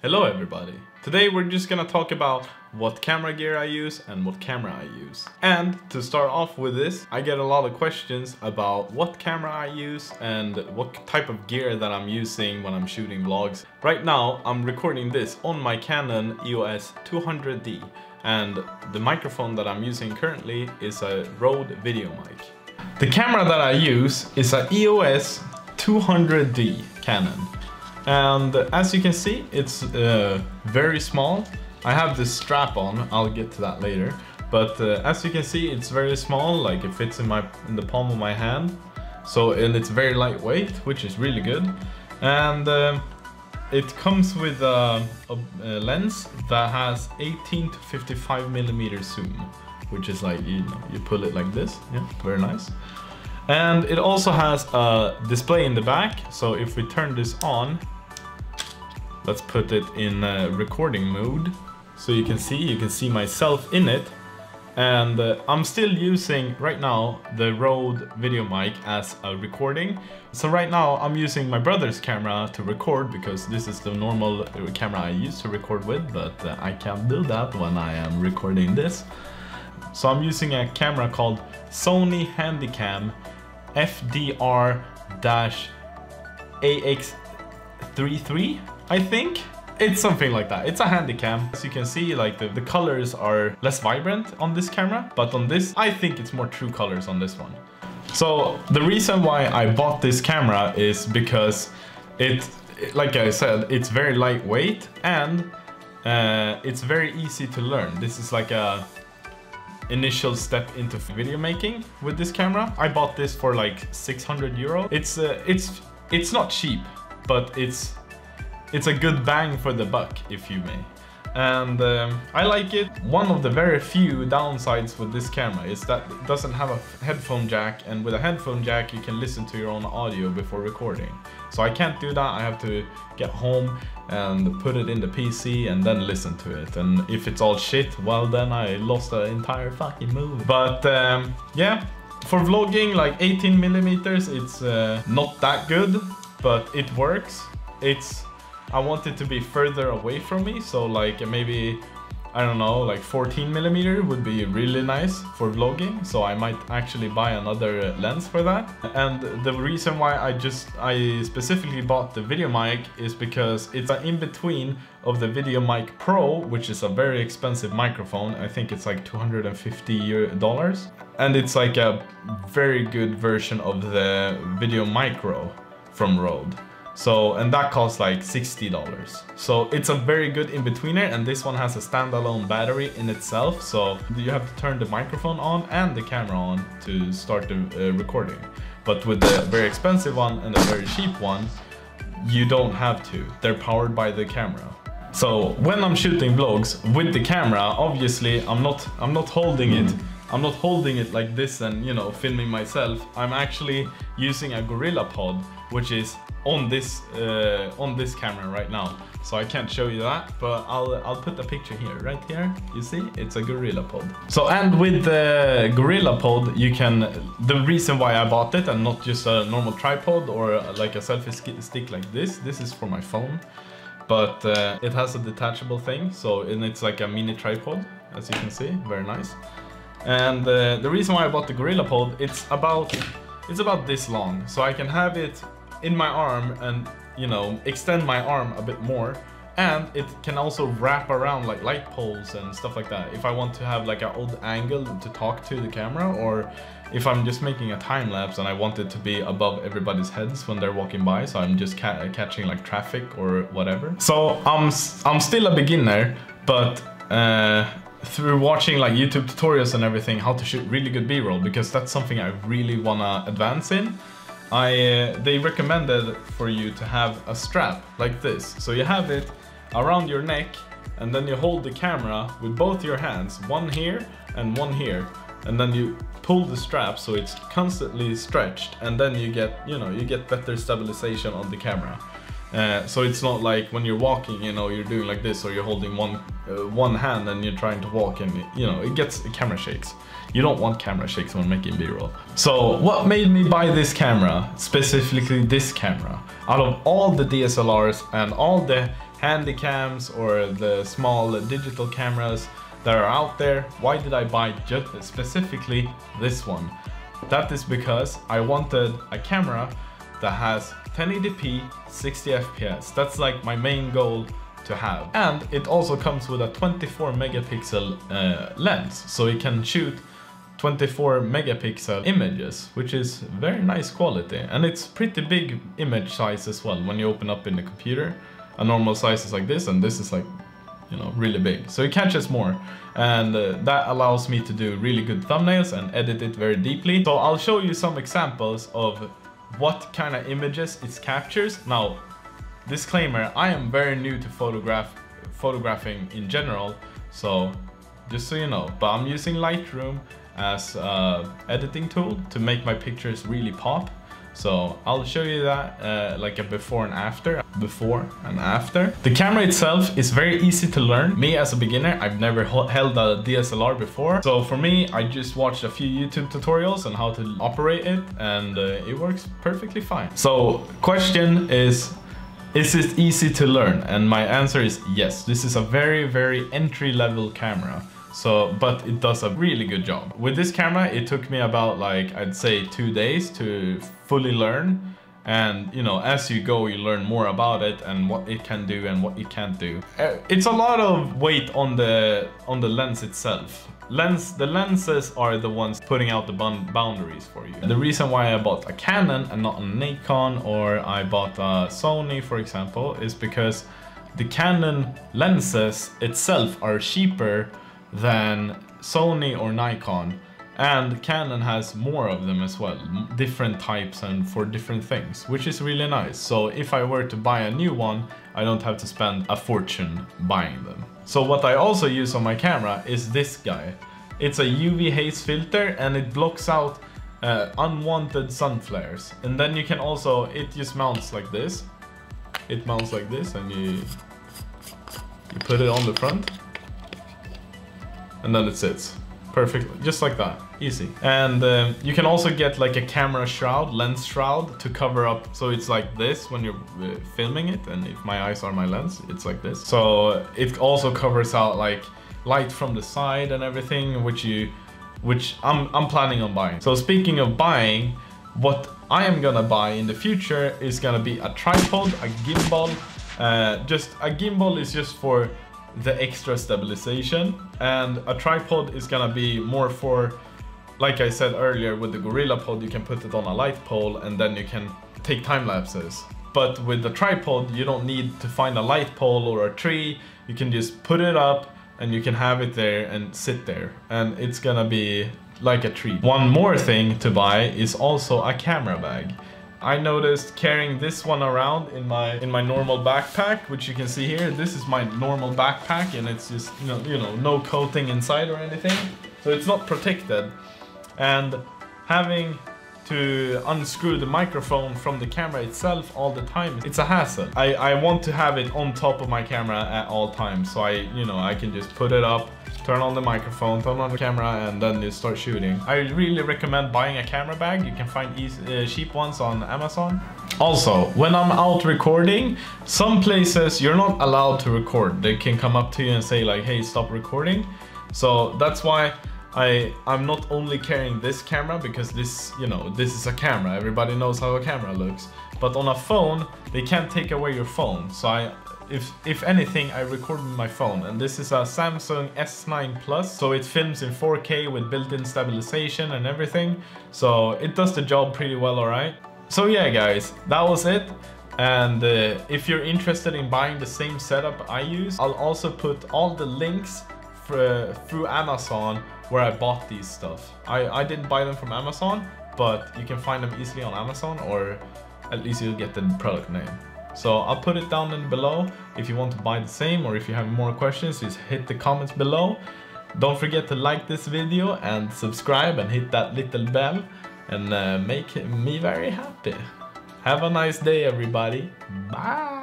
Hello everybody! Today we're just gonna talk about what camera gear I use and what camera I use. And to start off with this, I get a lot of questions about what camera I use and what type of gear that I'm using when I'm shooting vlogs. Right now I'm recording this on my Canon EOS 200D, and the microphone that I'm using currently is a Rode video mic. The camera that I use is a EOS 200D Canon. And as you can see, it's very small. I have this strap on, I'll get to that later. But as you can see, it's very small, like it fits in the palm of my hand. And it's very lightweight, which is really good. And it comes with a lens that has 18 to 55 millimeter zoom, which is like, you pull it like this. Yeah, very nice. And it also has a display in the back, so if we turn this on, let's put it in recording mode, so you can see myself in it. And I'm still using right now the Rode video mic as a recording. So right now I'm using my brother's camera to record, because this is the normal camera I used to record with, but I can't do that when I am recording this. So I'm using a camera called Sony Handycam FDR-AX33, I think. It's something like that. It's a Handycam. As you can see, like the colors are less vibrant on this camera, but on this, I think it's more true colors on this one. So the reason why I bought this camera is because like I said, it's very lightweight and it's very easy to learn. This is like a initial step into video making with this camera. I bought this for like 600 euro. It's not cheap, but it's a good bang for the buck, if you may. And I like it. One of the very few downsides with this camera is that it doesn't have a headphone jack, and with a headphone jack you can listen to your own audio before recording. So I can't do that. I have to get home and put it in the PC and then listen to it. And if it's all shit, well then I lost the entire fucking movie. But yeah, for vlogging, like 18 millimeters, it's not that good, but it works. I want it to be further away from me, so like maybe, I don't know, like 14 millimeter would be really nice for vlogging. So I might actually buy another lens for that. And the reason why I specifically bought the video mic is because it's an in-between of the Video Mic Pro, which is a very expensive microphone. I think it's like $250. And it's like a very good version of the Video Micro from Rode. So, and that costs like $60. So it's a very good in-betweener, and this one has a standalone battery in itself. So you have to turn the microphone on and the camera on to start the recording. But with the very expensive one and the very cheap one, you don't have to. They're powered by the camera. So when I'm shooting vlogs with the camera, obviously I'm not holding it. I'm not holding it like this and, you know, filming myself. I'm actually using a Gorillapod, which is on this camera right now. So I can't show you that, but I'll put the picture here, right here. You see, it's a Gorillapod. So, and with the Gorillapod, you can, the reason why I bought it and not just a normal tripod or like a selfie stick like this is for my phone. But it has a detachable thing, so, and it's like a mini tripod, as you can see, very nice. And the reason why I bought the Gorillapod, it's about this long, so I can have it in my arm and, you know, extend my arm a bit more. And it can also wrap around like light poles and stuff like that if I want to have like an old angle to talk to the camera, or if I'm just making a time lapse and I want it to be above everybody's heads when they're walking by, so I'm just catching like traffic or whatever. So I'm still a beginner, but through watching like YouTube tutorials and everything, how to shoot really good B-roll, because that's something I really wanna advance in. They recommended for you to have a strap like this. So you have it around your neck, and then you hold the camera with both your hands, one here and one here, and then you pull the strap so it's constantly stretched, and then you get better stabilization on the camera. So it's not like when you're walking, you know, you're doing like this, or you're holding one hand and you're trying to walk, and you know, it gets camera shakes. You don't want camera shakes when making B-roll. So what made me buy this camera, specifically this camera, out of all the DSLRs and all the Handycams or the small digital cameras that are out there. Why did I buy just specifically this one? That is because I wanted a camera that has 1080p 60 fps. That's like my main goal to have. And it also comes with a 24 megapixel lens, so it can shoot 24 megapixel images, which is very nice quality. And it's pretty big image size as well when you open up in the computer. A normal size is like this, and this is like, you know, really big. So it catches more, and that allows me to do really good thumbnails and edit it very deeply. So I'll show you some examples of what kind of images it captures. Now, disclaimer, I am very new to photographing in general, so just so you know, but I'm using Lightroom as an editing tool to make my pictures really pop. So I'll show you that like a before and after. The camera itself is very easy to learn. Me as a beginner, I've never held a DSLR before. So for me, I just watched a few YouTube tutorials on how to operate it, and it works perfectly fine. So question is it easy to learn? And my answer is yes. This is a very, very entry-level camera. So, but it does a really good job. With this camera, it took me about, like, I'd say 2 days to fully learn. And, you know, as you go, you learn more about it and what it can do and what it can't do. It's a lot of weight on the lens itself. The lenses are the ones putting out the boundaries for you. The reason why I bought a Canon and not a Nikon, or I bought a Sony, for example, is because the Canon lenses itself are cheaper than Sony or Nikon, and Canon has more of them as well, different types and for different things, which is really nice. So if I were to buy a new one, I don't have to spend a fortune buying them. So what I also use on my camera is this guy. It's a UV haze filter, and it blocks out unwanted sun flares. And then you can also, it just mounts like this. It mounts like this, and you put it on the front, and then it sits perfectly, just like that, easy. And you can also get like a camera shroud, lens shroud, to cover up, so it's like this when you're filming it, and if my eyes are my lens, it's like this. So it also covers out like light from the side and everything, which I'm planning on buying. So speaking of buying, what I am gonna buy in the future is gonna be a tripod, a gimbal. A gimbal is just for the extra stabilization, and a tripod is gonna be more for, like I said earlier, with the Gorillapod, you can put it on a light pole and then you can take time lapses. But with the tripod, you don't need to find a light pole or a tree. You can just put it up and you can have it there and sit there, and it's gonna be like a treat. One more thing to buy is also a camera bag. I noticed carrying this one around in my normal backpack, which you can see here. This is my normal backpack, and it's just, you know, no coating inside or anything, so it's not protected. And having to unscrew the microphone from the camera itself all the time, it's a hassle. I want to have it on top of my camera at all times, so I can just put it up, turn on the microphone, turn on the camera, and then you start shooting. I really recommend buying a camera bag. You can find cheap ones on Amazon. Also, when I'm out recording, some places you're not allowed to record. They can come up to you and say like, hey, stop recording. So that's why I'm not only carrying this camera, because this is a camera. Everybody knows how a camera looks. But on a phone, they can't take away your phone. So if anything, I record with my phone, and this is a Samsung S9 Plus, so it films in 4K with built-in stabilization and everything, so it does the job pretty well, alright? So yeah guys, that was it, and if you're interested in buying the same setup I use, I'll also put all the links through Amazon where I bought these stuff. I didn't buy them from Amazon, but you can find them easily on Amazon, or at least you'll get the product name. So I'll put it down below if you want to buy the same, or if you have more questions, just hit the comments below. Don't forget to like this video and subscribe and hit that little bell, and make me very happy. Have a nice day, everybody. Bye.